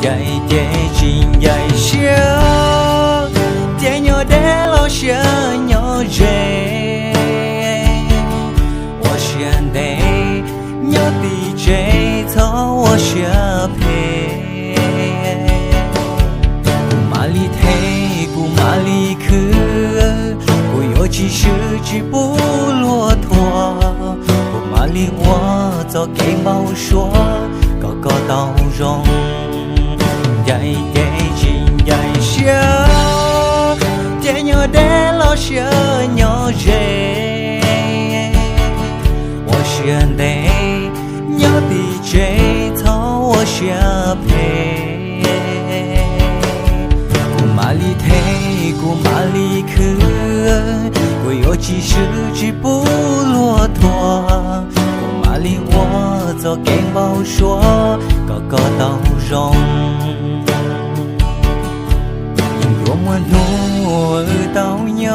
呀耶金呀小，天牛的老小牛人，我选的牛 DJ 从我学配，马里推古马里克，古有几十只不骆驼，古马里我早给猫说，高高道容。呀耶金呀小，天牛的老小牛人，我选的牛 DJ 从我学配，古马里推古马里克，古有几十只不骆驼，古马里我早给猫说，高高道容。我努到鸟。